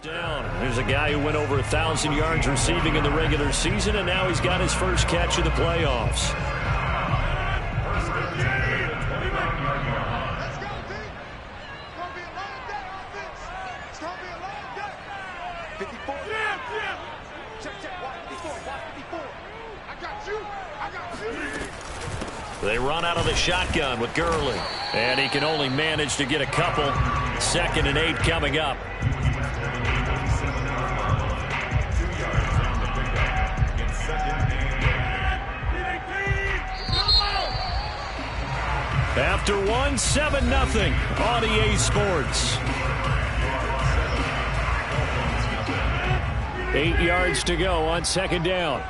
Down. There's a guy who went over 1,000 yards receiving in the regular season, and now he's got his first catch of the playoffs. They run out of the shotgun with Gurley, and he can only manage to get a couple. 2nd and 8 coming up. After 7-0 on EA Sports. 8 yards to go on 2nd down.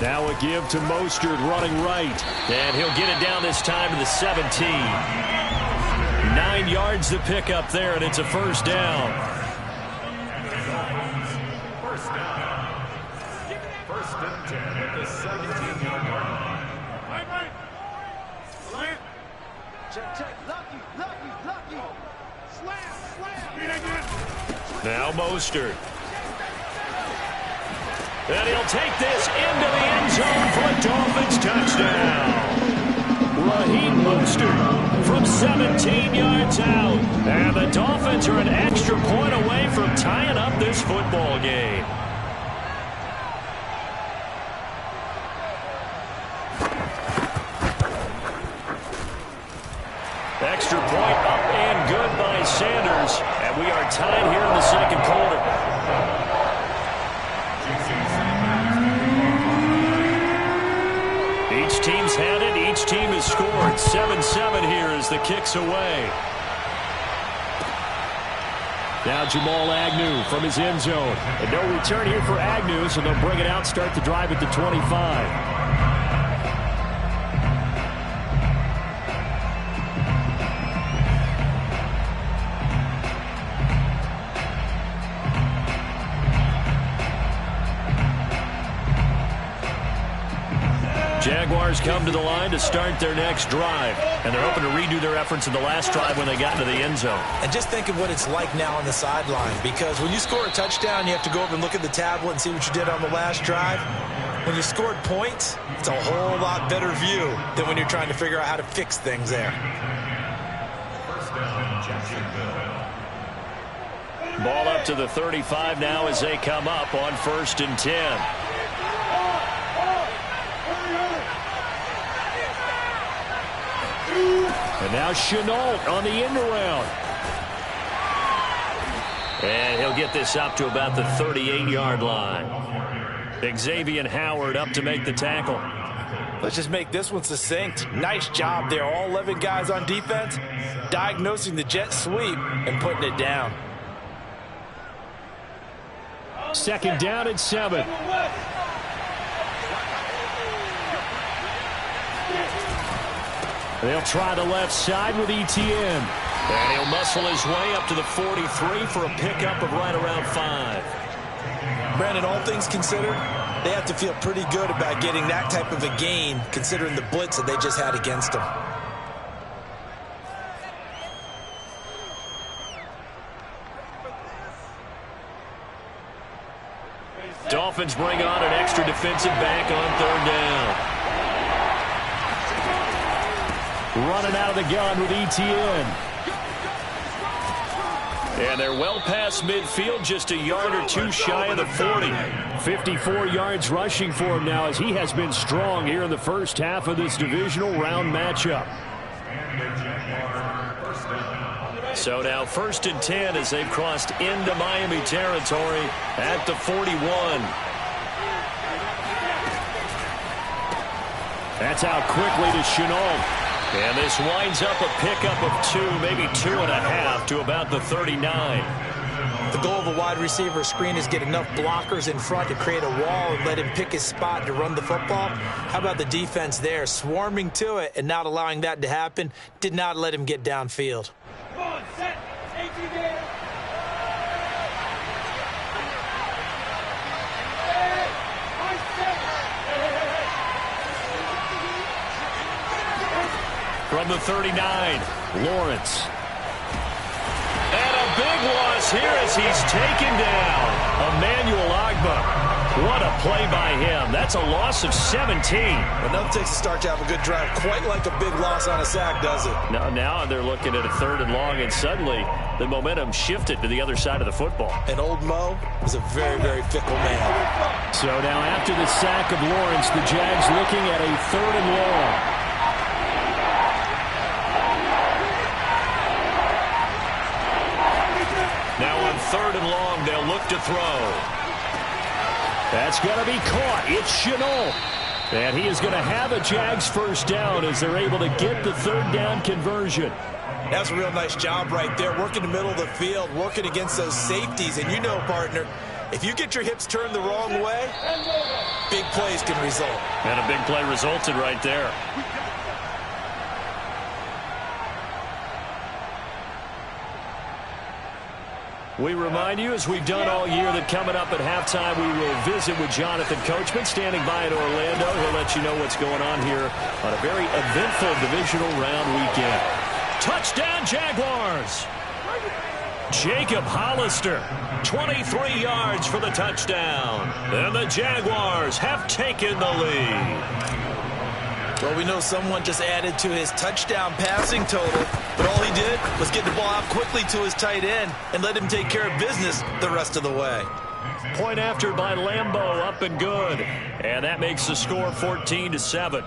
Now a give to Mostert running right. And he'll get it down this time to the 17. 9 yards to pick up there, and it's a first down. First and 10 at the 17-yard line. Check. Lucky. Slam. Now Mostert. And he'll take this into the end zone for a Dolphins touchdown. Raheem Mostert from 17 yards out. And the Dolphins are an extra point away from tying up this football game. Extra point up and good by Sanders. And we are tied here in the second quarter. Each team's had it. Each team has scored. 7-7 here as the kick's away. Now Jamal Agnew from his end zone. And no return here for Agnew, so they'll bring it out, start the drive at the 25. Jaguars come to the line to start their next drive. And they're hoping to redo their efforts in the last drive when they got into the end zone. And just think of what it's like now on the sideline. Because when you score a touchdown, you have to go over and look at the tablet and see what you did on the last drive. When you scored points, it's a whole lot better view than when you're trying to figure out how to fix things there. First down, Jacksonville. Ball up to the 35 now as they come up on 1st and 10. And now Shenault on the end around. And he'll get this up to about the 38-yard line. Xavier Howard up to make the tackle. Let's just make this one succinct. Nice job there. All 11 guys on defense diagnosing the jet sweep and putting it down. 2nd down and 7. They'll try the left side with Etienne. And he'll muscle his way up to the 43 for a pickup of right around 5. Brandon, all things considered, they have to feel pretty good about getting that type of a gain considering the blitz that they just had against them. Dolphins bring on an extra defensive back on 3rd down. Running out of the gun with Etienne. And they're well past midfield, just a yard or two shy of the 40. 54 yards rushing for him now as he has been strong here in the first half of this divisional round matchup. So now 1st and 10 as they've crossed into Miami territory at the 41. That's out quickly to Shenault. And this winds up a pickup of 2, maybe 2.5 to about the 39. The goal of a wide receiver screen is get enough blockers in front to create a wall and let him pick his spot to run the football. How about the defense there, swarming to it and not allowing that to happen? Did not let him get downfield. Come on, set. 18 game. from the 39. Lawrence. And a big loss here as he's taken down. Emmanuel Ogbah. What a play by him. That's a loss of 17. Enough takes a start to have a good drive. Quite like a big loss on a sack, does it? Now they're looking at a 3rd and long, and suddenly the momentum shifted to the other side of the football. And old Mo is a very, very fickle man. So now after the sack of Lawrence, the Jags looking at a 3rd and long. Now on 3rd and long, they'll look to throw. That's going to be caught. It's Shenault. And he is going to have a Jags first down as they're able to get the 3rd down conversion. That's a real nice job right there, working the middle of the field, working against those safeties. And you know, partner, if you get your hips turned the wrong way, big plays can result. And a big play resulted right there. We remind you, as we've done all year, that coming up at halftime, we will visit with Jonathan Coachman, standing by in Orlando. He'll let you know what's going on here on a very eventful divisional round weekend. Touchdown, Jaguars! Jacob Hollister, 23 yards for the touchdown. And the Jaguars have taken the lead. Well, we know someone just added to his touchdown passing total, but all he did was get the ball out quickly to his tight end and let him take care of business the rest of the way. Point after by Lambo, up and good. And that makes the score 14-7.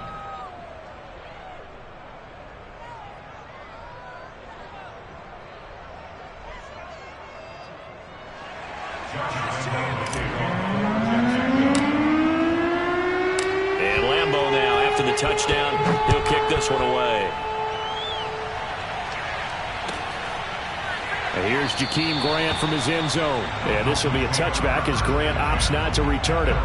And Lambo now, after the touchdown, he'll kick this one away. And here's Jakeem Grant from his end zone. And this will be a touchback as Grant opts not to return it.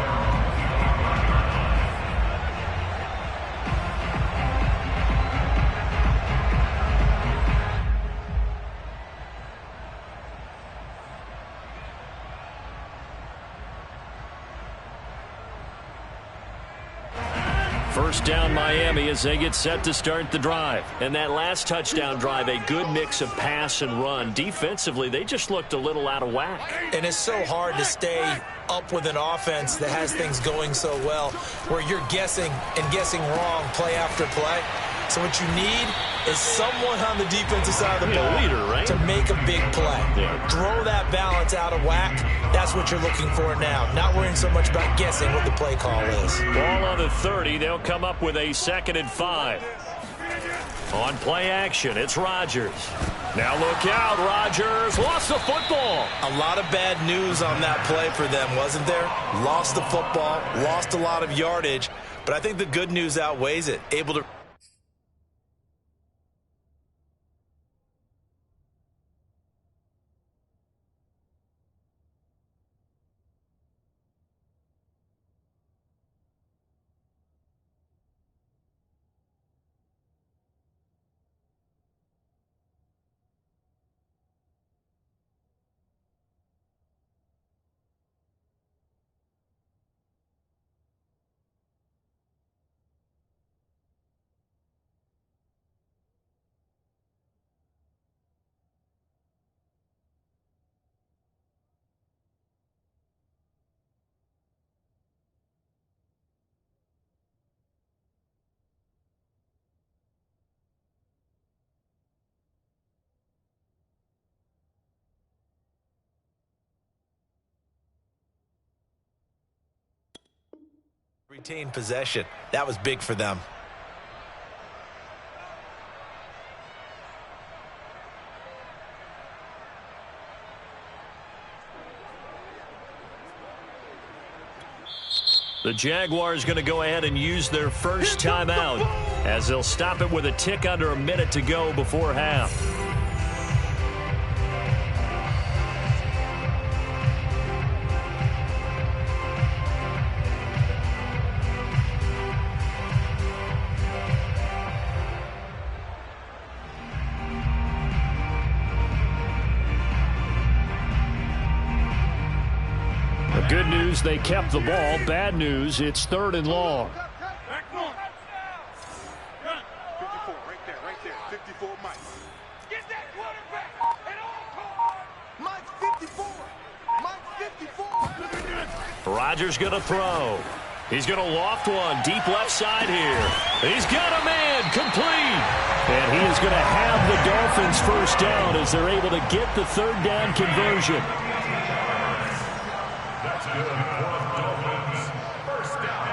First down Miami as they get set to start the drive. And that last touchdown drive, a good mix of pass and run. Defensively, they just looked a little out of whack. And it's so hard to stay up with an offense that has things going so well, where you're guessing and guessing wrong play after play. So what you need is someone on the defensive side of the ball leader, right? to make a big play. Yeah. Throw that balance out of whack. That's what you're looking for now. Not worrying so much about guessing what the play call is. Ball on the 30. They'll come up with a 2nd and 5. On play action, it's Rodgers. Now look out, Rodgers lost the football. A lot of bad news on that play for them, wasn't there? Lost the football, lost a lot of yardage, but I think the good news outweighs it. Able to... retain possession. That was big for them. The Jaguars going to go ahead and use their first timeout as they'll stop it with a tick under a minute to go before half. Good news, they kept the ball. Bad news, it's 3rd and long. 54, right there, right there. for Mike. Get that quarterback at all costs. Mike 54. Mike 54. Rodgers going to throw. He's going to loft one deep left side here. He's got a man complete. And he is going to have the Dolphins first down as they're able to get the third down conversion. That's good for the Dolphins. First down.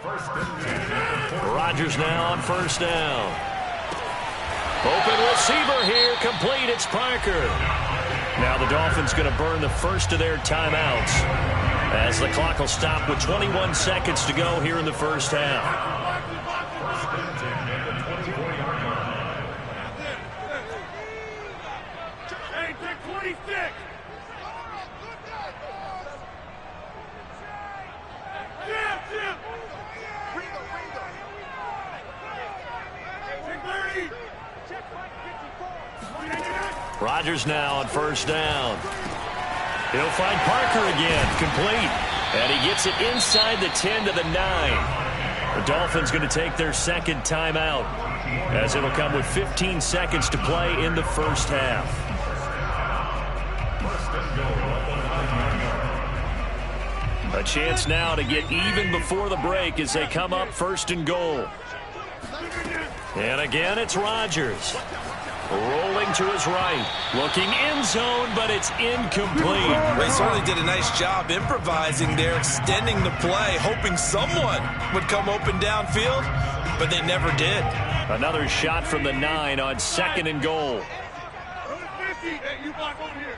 First and 10. Rodgers now on first down. Open receiver here, complete. It's Parker. Now the Dolphins going to burn the first of their timeouts as the clock will stop with 21 seconds to go here in the first half. Hey, take 26. Rodgers now on first down. He'll find Parker again, complete. And he gets it inside the 10 to the 9. The Dolphins going to take their second timeout as it'll come with 15 seconds to play in the first half. A chance now to get even before the break as they come up first and goal. And again, it's Rodgers. Rolling to his right. Looking end zone, but it's incomplete. They certainly did a nice job improvising there, extending the play, hoping someone would come open downfield, but they never did. Another shot from the 9 on second and goal. Hey, you block over here.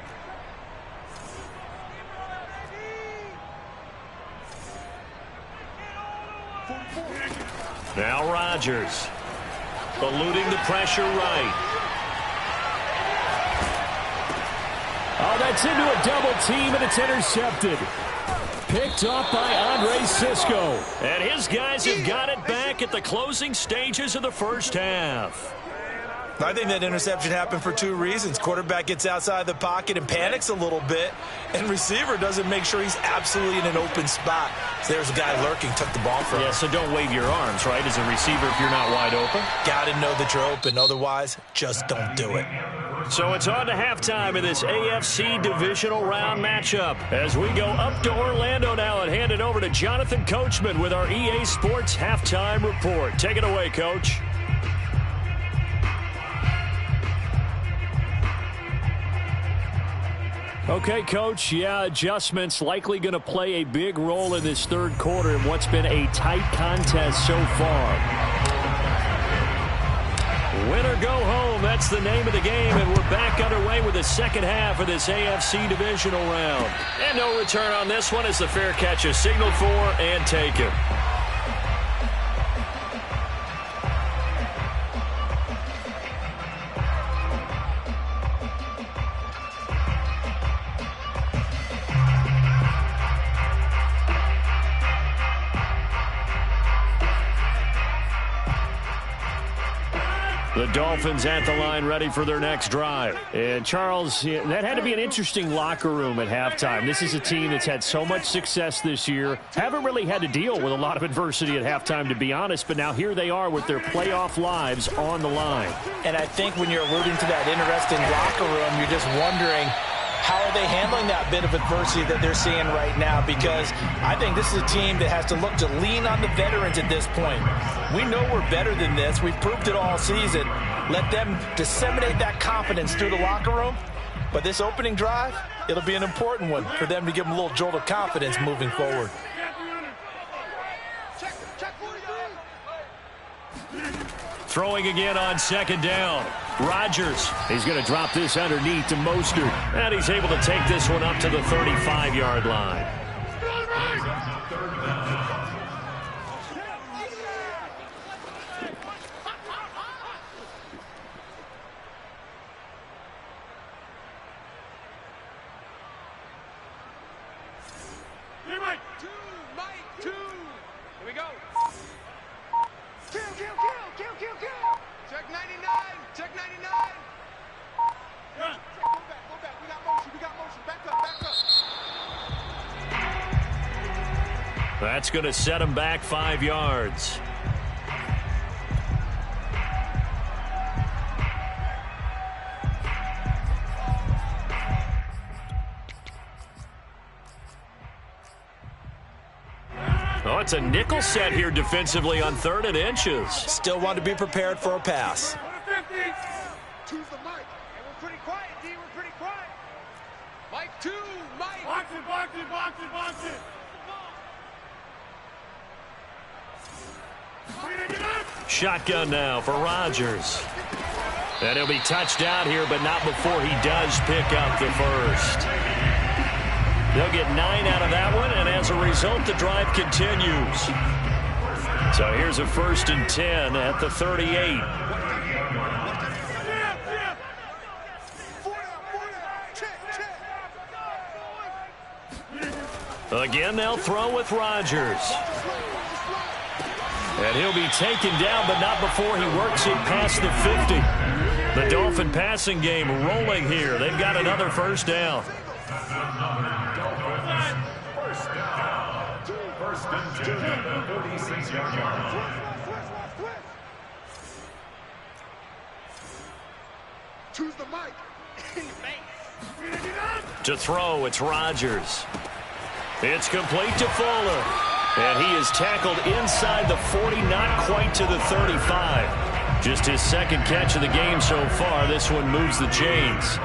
Now Rodgers. Eluding the pressure right. Oh, that's into a double team, and it's intercepted. Picked up by Andre Cisco. And his guys have got it back at the closing stages of the first half. I think that interception happened for two reasons. Quarterback gets outside the pocket and panics a little bit, and receiver doesn't make sure he's absolutely in an open spot. So there's a guy lurking, took the ball from him. Yeah, so don't wave your arms, right, as a receiver if you're not wide open. Got to know that you're open. Otherwise, just don't do it. So it's on to halftime in this AFC divisional round matchup as we go up to Orlando now and hand it over to Jonathan Coachman with our EA Sports halftime report. Take it away, Coach. Okay, Coach, yeah, adjustments likely going to play a big role in this third quarter in what's been a tight contest so far. Win or go home, that's the name of the game, and we're back underway with the second half of this AFC divisional round. And no return on this one as the fair catch is signaled for and taken. The Dolphins at the line ready for their next drive. And, Charles, that had to be an interesting locker room at halftime. This is a team that's had so much success this year. Haven't really had to deal with a lot of adversity at halftime, to be honest. But now here they are with their playoff lives on the line. And I think when you're alluding to that interesting locker room, you're just wondering, how are they handling that bit of adversity that they're seeing right now? Because I think this is a team that has to look to lean on the veterans at this point. We know we're better than this. We've proved it all season. Let them disseminate that confidence through the locker room. But this opening drive, it'll be an important one for them to give them a little jolt of confidence moving forward. Throwing again on second down. Rodgers, he's going to drop this underneath to Mostert. And he's able to take this one up to the 35-yard line. That's going to set him back 5 yards. Oh, it's a nickel set here defensively on 3rd and inches. Still want to be prepared for a pass. Choose the mic. Hey, we're pretty quiet, D. We're pretty quiet. Mike 2, Mike. Box it, box it, box it, box it. Shotgun now for Rodgers. And he'll be touched out here, but not before he does pick up the first. They'll get 9 out of that one, and as a result, the drive continues. So here's a 1st and 10 at the 38. Again, they'll throw with Rodgers. And he'll be taken down, but not before he works it past the 50. The Dolphin passing game rolling here. They've got another first down. First and 10 at the 46-yard line. Choose the mic. To throw, it's Rodgers. It's complete to Fuller. And he is tackled inside the 40, not quite to the 35. Just his 2nd catch of the game so far. This one moves the chains.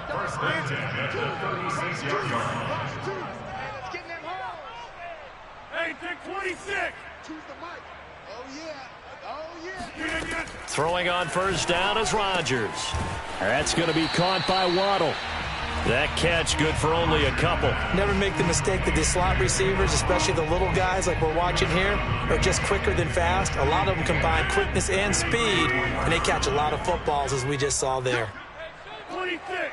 First and 10 at the 36-yard line. Let's get in that hole. Hey, take 26. Choose the mic. Oh, yeah. Oh, yeah. Throwing on first down is Rodgers. That's going to be caught by Waddle. That catch good for only a couple. Never make the mistake that the slot receivers, especially the little guys like we're watching here, are just quicker than fast. A lot of them combine quickness and speed, and they catch a lot of footballs, as we just saw there. 26.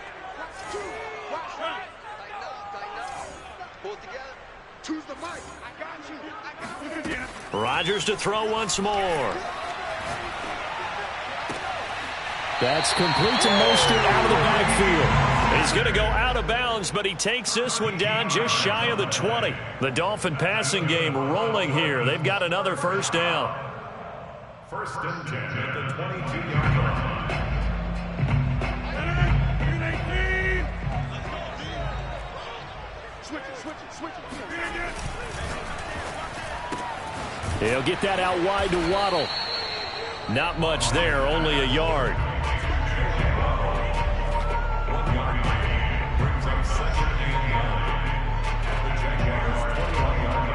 Pull it together. Choose the mic. I got you. Rodgers to throw once more. That's complete to Mostert out of the backfield. He's going to go out of bounds, but he takes this one down just shy of the 20. The Dolphin passing game rolling here. They've got another first down. First and 10 at the 22-yard line. He'll get that out wide to Waddle. Not much there, only a yard. Brings up 2nd and 9 at the Jaguars' 21-yard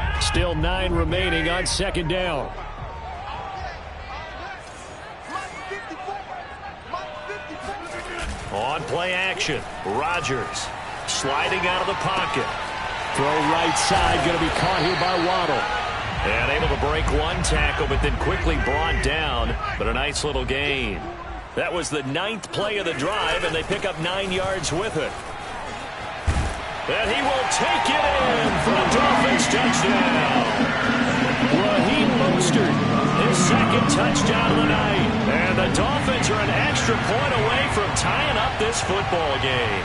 line. Still 9 remaining on 2nd down. On play action, Rodgers sliding out of the pocket. Throw right side, going to be caught here by Waddle. And able to break one tackle, but then quickly brought down. But a nice little gain. That was the 9th play of the drive, and they pick up 9 yards with it. And he will take it in for a Dolphins touchdown. Raheem Mostert, his 2nd touchdown of the night. And the Dolphins are an extra point away from tying up this football game.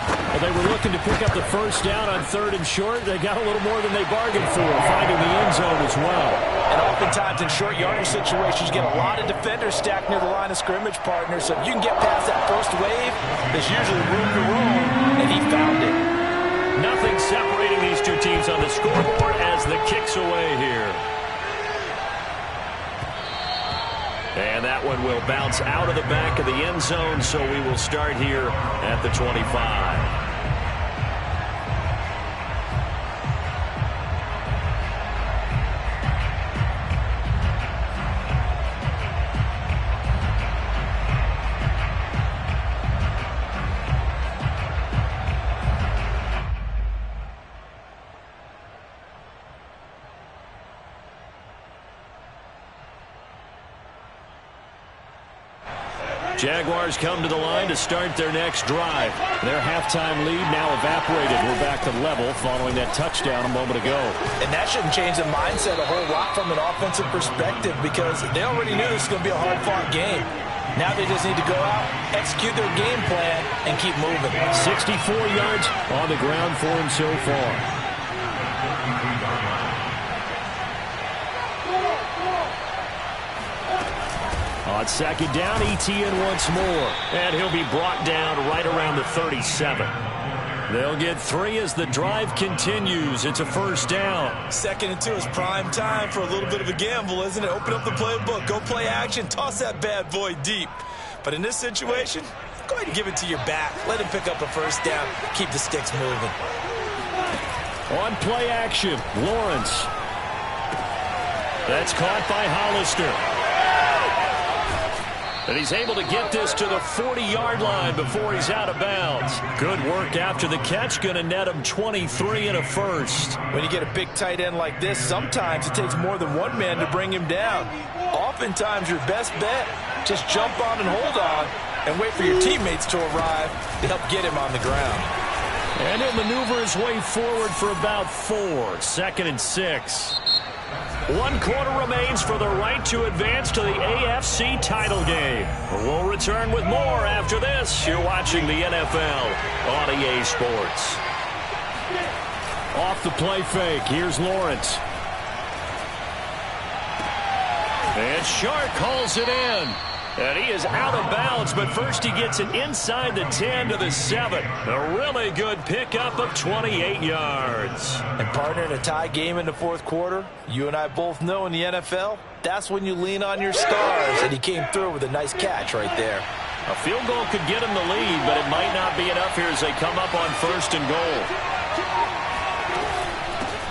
Well, they were looking to pick up the first down on 3rd and short. They got a little more than they bargained for, finding the end zone as well. And oftentimes in short yardage situations, you get a lot of defenders stacked near the line of scrimmage, partners. So if you can get past that first wave, there's usually room to roam, and he found it. Nothing separating these two teams on the scoreboard as the kick's away here. And that one will bounce out of the back of the end zone, so we will start here at the 25. Jaguars come to the line to start their next drive. Their halftime lead now evaporated. We're back to level following that touchdown a moment ago. And that shouldn't change the mindset a whole lot from an offensive perspective, because they already knew this was going to be a hard-fought game. Now they just need to go out, execute their game plan, and keep moving. 64 yards on the ground for him so far. On second down, Etienne once more. And he'll be brought down right around the 37. They'll get 3 as the drive continues. It's a first down. 2nd and 2 is prime time for a little bit of a gamble, isn't it? Open up the playbook, go play action, toss that bad boy deep. But in this situation, go ahead and give it to your back. Let him pick up a first down. Keep the sticks moving. On play action, Lawrence. That's caught by Hollister. And he's able to get this to the 40-yard line before he's out of bounds. Good work after the catch. Going to net him 23 and a first. When you get a big tight end like this, sometimes it takes more than one man to bring him down. Oftentimes, your best bet, just jump on and hold on and wait for your teammates to arrive to help get him on the ground. And he'll maneuver his way forward for about 4. 2nd and 6. 1 quarter remains for the right to advance to the AFC title game. We'll return with more after this. You're watching the NFL on EA Sports. Off the play fake, here's Lawrence. And Shark calls it in. And he is out of bounds, but first he gets it inside the 10 to the 7. A really good pickup of 28 yards. And partner, in a tie game in the 4th quarter, you and I both know in the NFL, that's when you lean on your stars. And he came through with a nice catch right there. A field goal could get him the lead, but it might not be enough here as they come up on 1st and goal.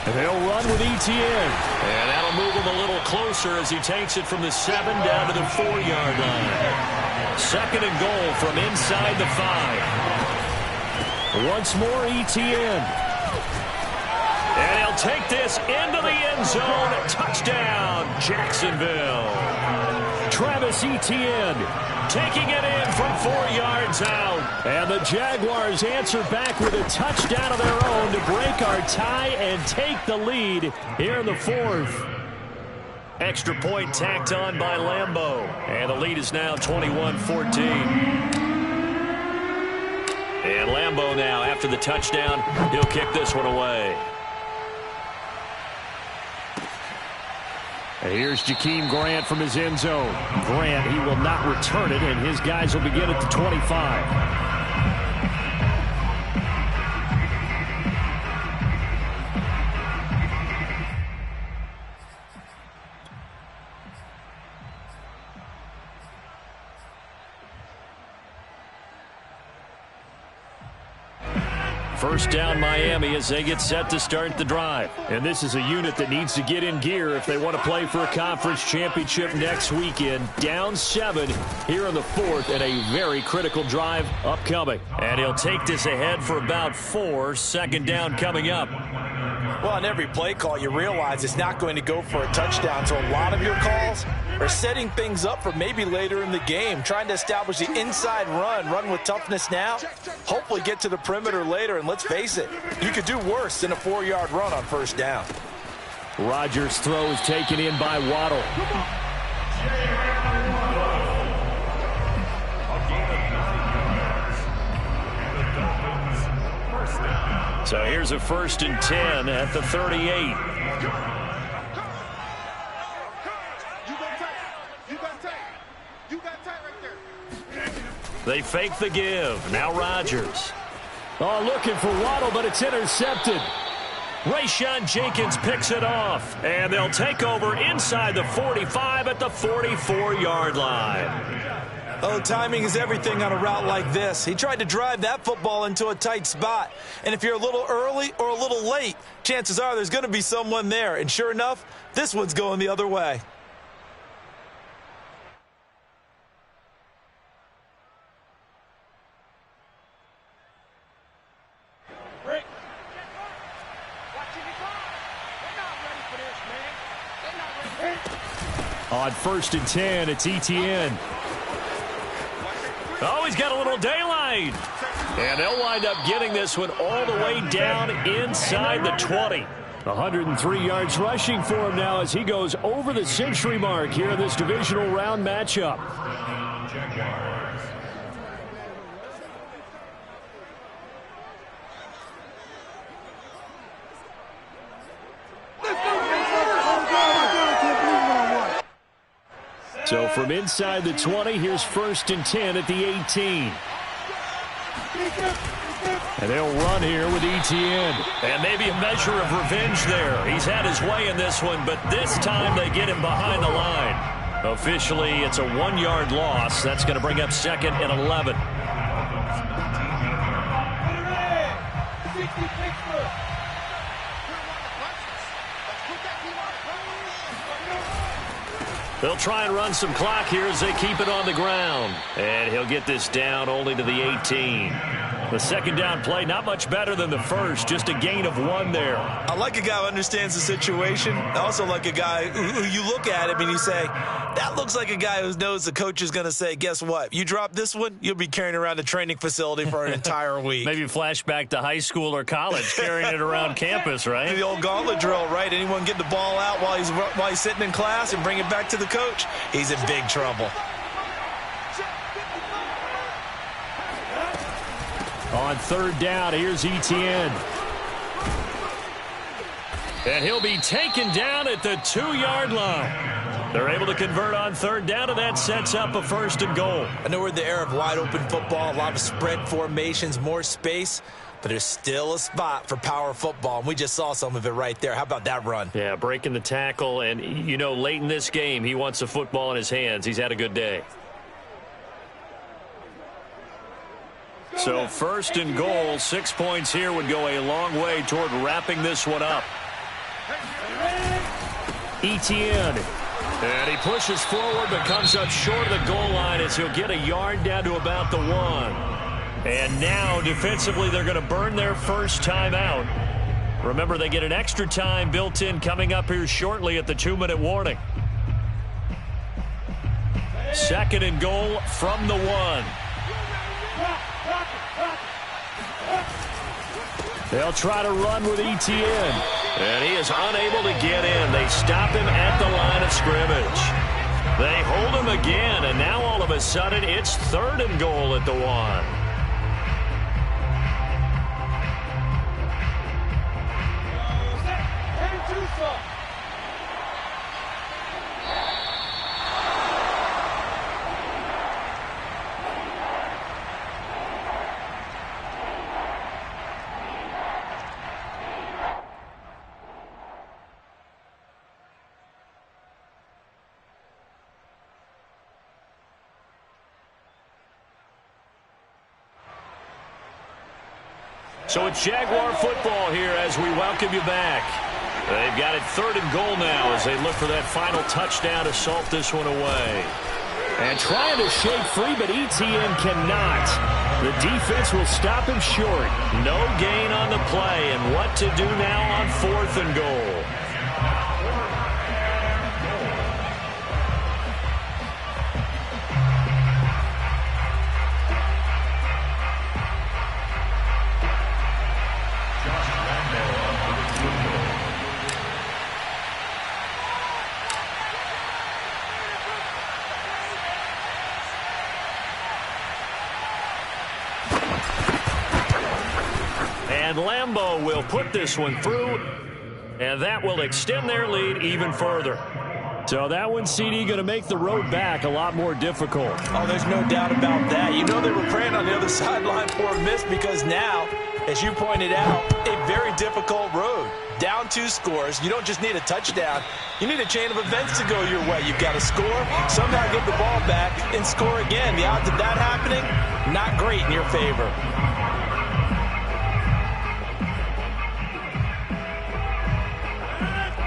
And they'll run with Etienne. And that'll move him a little closer as he takes it from the 7 down to the 4-yard line. 2nd and goal from inside the 5. Once more, Etienne. And he'll take this into the end zone. Touchdown, Jacksonville. Travis Etienne taking it in from 4 yards out. And the Jaguars answer back with a touchdown of their own to break our tie and take the lead here in the 4th. Extra point tacked on by Lambeau. And the lead is now 21-14. And Lambeau now, after the touchdown, he'll kick this one away. And here's Jakeem Grant from his end zone. Grant, he will not return it, and his guys will begin at the 25. First down Miami as they get set to start the drive. And this is a unit that needs to get in gear if they want to play for a conference championship next weekend. Down 7 here in the 4th and a very critical drive upcoming. And he'll take this ahead for about 4. 2nd down coming up. Well, on every play call, you realize it's not going to go for a touchdown. So a lot of your calls are setting things up for maybe later in the game, trying to establish the inside run with toughness now, hopefully get to the perimeter later. And let's face it, you could do worse than a 4-yard run on 1st down. Rodgers' throw is taken in by Waddle. So here's a 1st and 10 at the 38. They fake the give. Now Rodgers. Oh, looking for Waddle, but it's intercepted. Rayshawn Jenkins picks it off. And they'll take over inside the 45 at the 44-yard line. Oh, timing is everything on a route like this. He tried to drive that football into a tight spot. And if you're a little early or a little late, chances are there's going to be someone there. And sure enough, this one's going the other way. On 1st and 10, it's Etienne. Oh, he's got a little daylight. And they'll wind up getting this one all the way down inside the 20. 103 yards rushing for him now as he goes over the century mark here in this divisional round matchup. So from inside the 20, here's 1st and 10 at the 18. And they'll run here with Etienne. And maybe a measure of revenge there. He's had his way in this one, but this time they get him behind the line. Officially, it's a 1-yard loss. That's going to bring up 2nd and 11. They'll try and run some clock here as they keep it on the ground. And he'll get this down only to the 18. The 2nd down play, not much better than the first, just a gain of 1 there. I like a guy who understands the situation. I also like a guy who you look at him and you say, that looks like a guy who knows the coach is going to say, guess what? You drop this one, you'll be carrying around the training facility for an entire week. Maybe flashback to high school or college, carrying it around campus, right? The old gauntlet drill, right? Anyone get the ball out while he's sitting in class and bring it back to the coach, he's in big trouble. On 3rd down, here's Etienne. And he'll be taken down at the 2-yard line. They're able to convert on 3rd down, and that sets up a 1st and goal. I know we're in the era of wide-open football, a lot of spread formations, more space, but there's still a spot for power football, and we just saw some of it right there. How about that run? Yeah, breaking the tackle, and, you know, late in this game, he wants the football in his hands. He's had a good day. So 1st and goal, 6 points here would go a long way toward wrapping this one up. Etienne. And he pushes forward but comes up short of the goal line as he'll get a yard down to about the 1. And now defensively they're going to burn their first time out. Remember, they get an extra time built in coming up here shortly at the 2-minute warning. 2nd and goal from the 1. They'll try to run with Etienne. And he is unable to get in. They stop him at the line of scrimmage. They hold him again, and now all of a sudden it's 3rd and goal at the 1. So it's Jaguar football here as we welcome you back. They've got it 3rd and goal now as they look for that final touchdown to salt this one away. And trying to shake free, but Etienne cannot. The defense will stop him short. No gain on the play, and what to do now on 4th and goal. And Lambeau will put this one through, and that will extend their lead even further. So that one, CD, going to make the road back a lot more difficult. Oh, there's no doubt about that. You know they were praying on the other sideline for a miss because now, as you pointed out, a very difficult road. Down 2 scores. You don't just need a touchdown. You need a chain of events to go your way. You've got to score, somehow get the ball back, and score again. The odds of that happening, not great in your favor.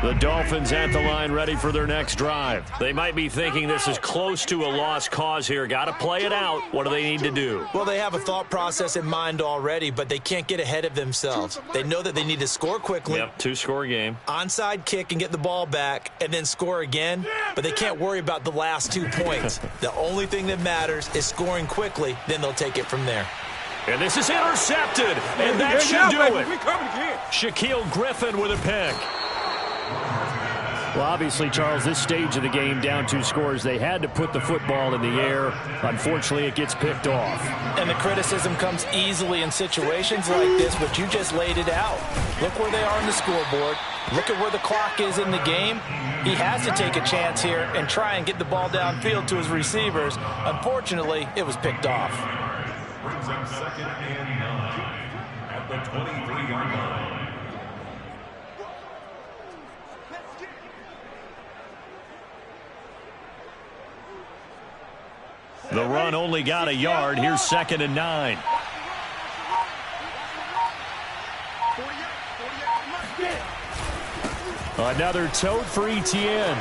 The Dolphins at the line ready for their next drive. They might be thinking this is close to a lost cause here. Got to play it out. What do they need to do? Well, they have a thought process in mind already, but they can't get ahead of themselves. They know that they need to score quickly. Yep, 2-score game. Onside kick and get the ball back and then score again, but they can't worry about the last 2 points. The only thing that matters is scoring quickly, then they'll take it from there. And this is intercepted, and that should do it. Shaquill Griffin with a pick. Well, obviously, Charles, this stage of the game, down 2 scores, they had to put the football in the air. Unfortunately, it gets picked off. And the criticism comes easily in situations like this, but you just laid it out. Look where they are on the scoreboard. Look at where the clock is in the game. He has to take a chance here and try and get the ball downfield to his receivers. Unfortunately, it was picked off. Brings up 2nd and 9 at the 23-yard line. The run only got a yard. Here's 2nd and 9. Another tote for Etienne.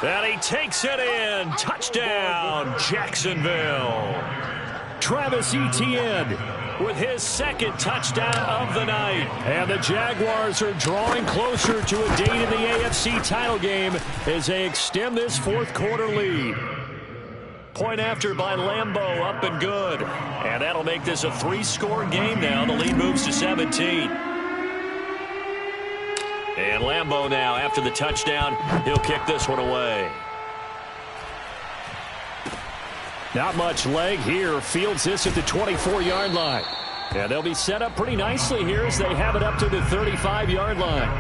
And he takes it in. Touchdown, Jacksonville. Travis Etienne with his 2nd touchdown of the night. And the Jaguars are drawing closer to a date in the AFC title game as they extend this 4th quarter lead. Point after by Lambeau, up and good. And that'll make this a 3-score game now. The lead moves to 17. And Lambeau now, after the touchdown, he'll kick this one away. Not much leg here. Fields this at the 24-yard line. And they'll be set up pretty nicely here as they have it up to the 35-yard line.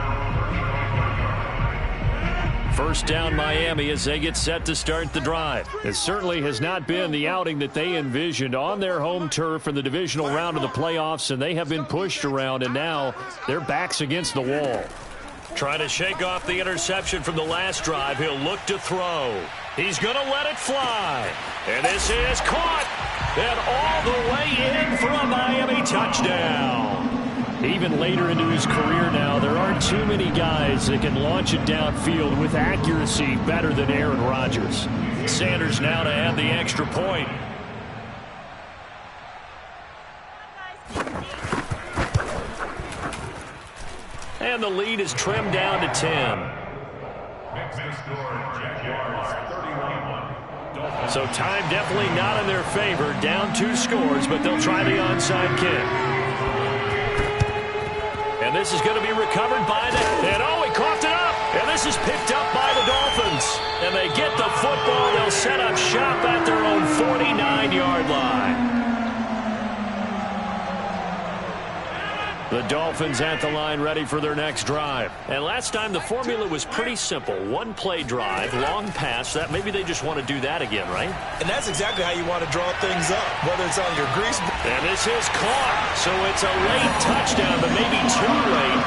First down Miami as they get set to start the drive. It certainly has not been the outing that they envisioned on their home turf in the divisional round of the playoffs, and they have been pushed around, and now their backs against the wall. Trying to shake off the interception from the last drive. He'll look to throw. He's going to let it fly. And this is caught. And all the way in for a Miami touchdown. Even later into his career now, there aren't too many guys that can launch it downfield with accuracy better than Aaron Rodgers. Sanders now to add the extra point. And the lead is trimmed down to 10. Makes the score, Jaguars 31. So time definitely not in their favor. Down 2 scores, but they'll try the onside kick. And this is going to be recovered by the... And oh, he coughed it up. And this is picked up by the Dolphins. And they get the football. They'll set up shop at their own 49-yard line. The Dolphins at the line ready for their next drive. And last time the formula was pretty simple. 1-play drive, long pass. That maybe they just want to do that again, right? And that's exactly how you want to draw things up, whether it's on your grease. And this is caught. So it's a late touchdown, but maybe too late.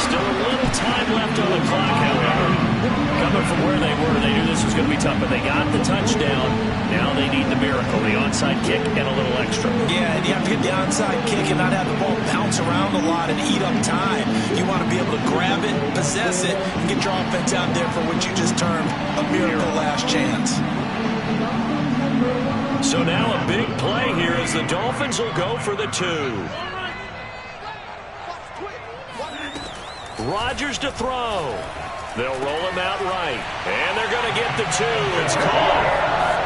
Still a little time left on the clock, however. Coming from where they were, they knew this was going to be tough, but they got the touchdown. Now they need the miracle, the onside kick and a little extra. Yeah, and you have to get the onside kick and not have the ball bounce around a lot and eat up time. You want to be able to grab it, possess it, and get your offense out there for what you just termed a miracle last chance. So now a big play here as the Dolphins will go for the 2. Rodgers to throw. They'll roll him out right. And they're going to get the 2. It's caught.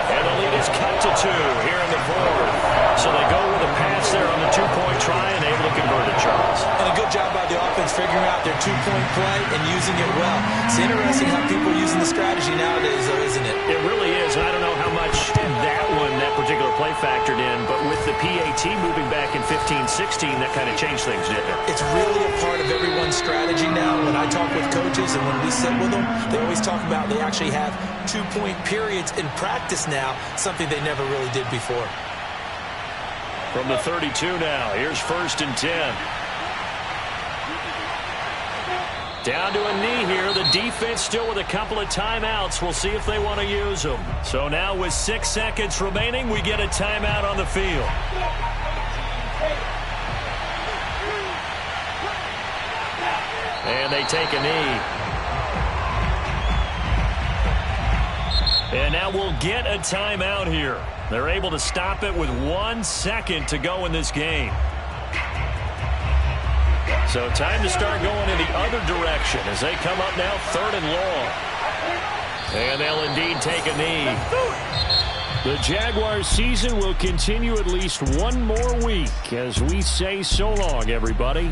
And the lead is cut to 2 here in the 4th. So they go with a pass there on the 2-point try and able to convert it, Charles. And a good job by the offense figuring out their 2-point play and using it well. It's interesting how people are using the strategy nowadays, though, isn't it? It really is. And I don't know how much that particular play factored in, but with the PAT moving back in 15-16, that kind of changed things, didn't it? It's really a part of everyone's strategy now. When I talk with coaches and when we sit with them, they always talk about they actually have 2-point periods in practice now, something they never really did before. From the 32 now, here's 1st and 10. Down to a knee here. The defense still with a couple of timeouts. We'll see if they want to use them. So now with 6 seconds remaining, we get a timeout on the field. And they take a knee. And now we'll get a timeout here. They're able to stop it with 1 second to go in this game. So time to start going in the other direction as they come up now 3rd and long. And they'll indeed take a knee. The Jaguars season will continue at least one more week as we say so long, everybody.